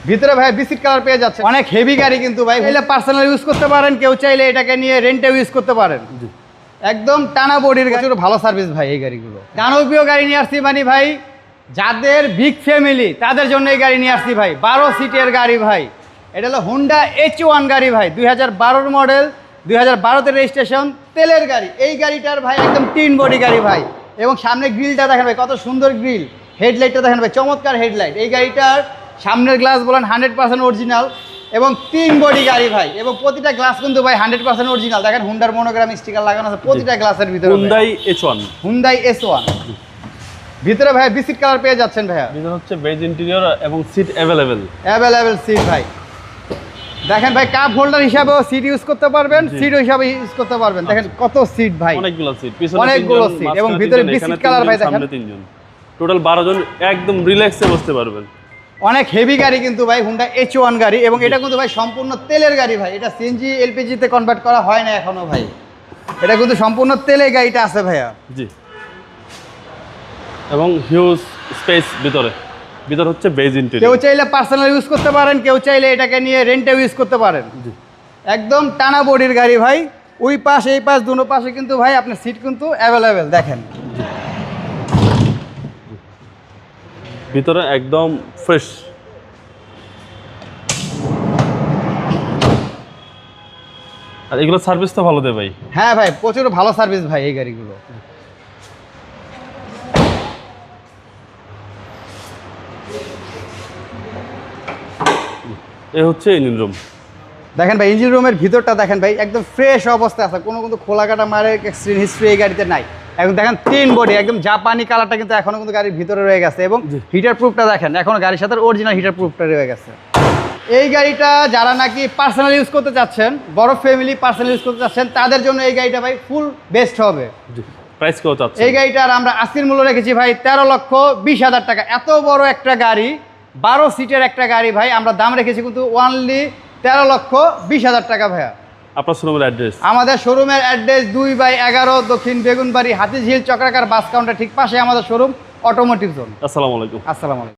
ভিতরে ভাই biscuit colour পেয়ে যাচ্ছে, অনেক হেভি গাড়ি কিন্তু ভাই, চাইলে পার্সোনাল ইউজ করতে পারেন, কেউ চাইলে এটাকে নিয়ে রেন্টেও ইউজ করতে পারেন। একদম টানা বডির গাড়ি, ভালো সার্ভিস ভাই এই গাড়িগুলো। দানবীয় গাড়ি নিয়ে আসছি মানে ভাই, যাদের বিগ ফ্যামিলি তাদের জন্য এই গাড়ি নিয়ে আসছি ভাই। 12 সিটের গাড়ি ভাই, এটা হলো হুন্ডা H1 গাড়ি ভাই, 2012 মডেল, 2012তে রেজিস্ট্রেশন, তেলের গাড়ি। এই গাড়িটার ভাই একদম টিন বডি গাড়ি ভাই, এবং সামনে গ্রিলটা দেখেন ভাই, কত সুন্দর গ্রিল। হেডলাইটটা দেখেন ভাই, চমৎকার হেডলাইট। এই গাড়িটার সামনের গ্লাস বলেন 100% অরিজিনাল, এবং 3 বডি গাড়ি ভাই, এবং প্রতিটা গ্লাস কিন্তু ভাই 100% অরিজিনাল। দেখেন হুন্ডার মনোগ্রাম স্টিকার লাগানো আছে প্রতিটা গ্লাসের ভিতরে। Hyundai H1, Hyundai S1। ভিতরে ভাই বিস্কিট কালার পেয়ে যাচ্ছেন ভাইয়া, ভিতরে হচ্ছে বেজ ইন্টেরিয়র এবং সিট অ্যাভেলেবেল সিট ভাই। দেখেন ভাই, কাপ হোল্ডার হিসাবেও সিট ইউজ করতে পারবেন, সিট হিসাবে ইউজ করতে পারবেন। দেখেন কত সিট ভাই, অনেকগুলো সিট, পিছনে অনেকগুলো সিট, এবং ভিতরে বিস্কিট কালার ভাই। দেখেন সামনে 3 জন, টোটাল 12 জন একদম রিল্যাক্সে বসতে পারবেন। অনেক হেভি গাড়ি কিন্তু ভাই, হুন্ডা H1 গাড়ি, এবং এটা কিন্তু ভাই সম্পূর্ণ তেলের গাড়ি ভাই। এটা সিএনজি এলপিজি তে কনভার্ট করা হয় না এখনো ভাই, এটা কিন্তু সম্পূর্ণ তেলের গাড়িটা আছে ভাইয়া। জি, এবং হিউজ স্পেস ভিতরে হচ্ছে বেজ ইন্টেরিয়র। কেউ চাইলে পার্সোনাল ইউজ করতে পারেন, কেউ চাইলে এটাকে নিয়ে রেন্টেও ইউজ করতে পারেন। একদম টানা বডির গাড়ি ভাই, ওই পাশ এই পাশ দুনো পাশে কিন্তু ভাই আপনার সিট কিন্তু অ্যাভেলেবেল। দেখেন ভিতরে একদম ফ্রেশ। আর এগুলো সার্ভিস তো ভালো দেয় ভাই। হ্যাঁ ভাই, প্রচুর ভালো সার্ভিস ভাই এই গাড়িগুলো। এ হচ্ছে ইঞ্জিন রুম। দেখেন ভাই, ইঞ্জিন রুমের ভিতরটা দেখেন ভাই, একদম ফ্রেশ অবস্থায় আছে, কোনো কিন্তু খোলা কাটা মারের অ্যাক্সিডেন্ট হিস্ট্রি এই গাড়িতে নাই। এখন দেখেন 3 বডি, একদম জাপানি কালারটা কিন্তু এখনো কিন্তু গাড়ির ভিতরে রয়ে গেছে, এবং হিটার প্রুফটা দেখেন এখনো গাড়ির সাথে অরিজিনাল হিটার প্রুফটা রয়ে গেছে। এই গাড়িটা যারা নাকি পার্সোনাল ইউজ করতে চাচ্ছেন, বড় ফ্যামিলি পার্সোনাল ইউজ করতে চাচ্ছেন, তাদের জন্য এই গাড়িটা ভাই ফুল বেস্ট হবে। প্রাইস কত আছে এই গাড়িটার আমরা আজকের মূল্য রেখেছি ভাই 13,20,000 টাকা। এত বড় একটা গাড়ি, 12 সিটের একটা গাড়ি ভাই, আমরা দাম রেখেছি কিন্তু অনলি 13,20,000 টাকা ভাইয়া। আপনার শোরুমের অ্যাড্রেস? আসসালামু আলাইকুম। আসসালামু আলাইকুম।